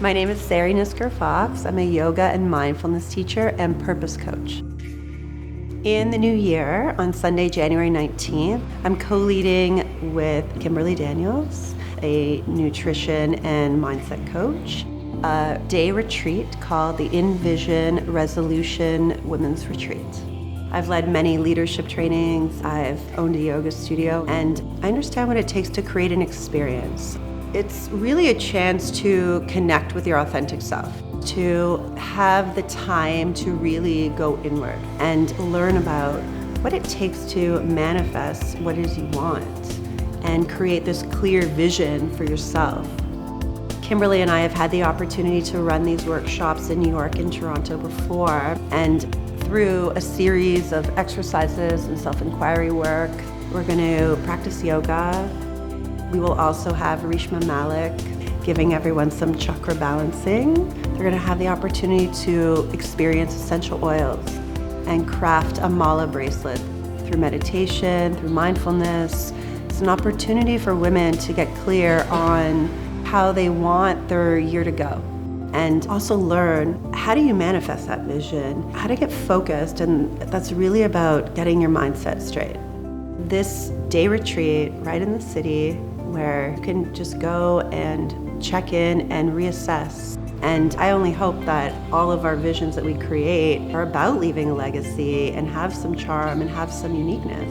My name is Sari Nisker-Fox. I'm a yoga and mindfulness teacher and purpose coach. In the new year, on Sunday, January 19th, I'm co-leading with Kimberly Daniels, a nutrition and mindset coach, a day retreat called the Envision Resolution Women's Retreat. I've led many leadership trainings, I've owned a yoga studio, and I understand what it takes to create an experience. It's really a chance to connect with your authentic self, to have the time to really go inward and learn about what it takes to manifest what it is you want and create this clear vision for yourself. Kimberly and I have had the opportunity to run these workshops in New York and Toronto before, and through a series of exercises and self-inquiry work, we're going to practice yoga. We will also have Rishma Malik giving everyone some chakra balancing. They're going to have the opportunity to experience essential oils and craft a mala bracelet through meditation, through mindfulness. It's an opportunity for women to get clear on how they want their year to go, and also learn how do you manifest that vision, how to get focused, and that's really about getting your mindset straight. This day retreat right in the city where you can just go and check in and reassess. And I only hope that all of our visions that we create are about leaving a legacy and have some charm and have some uniqueness.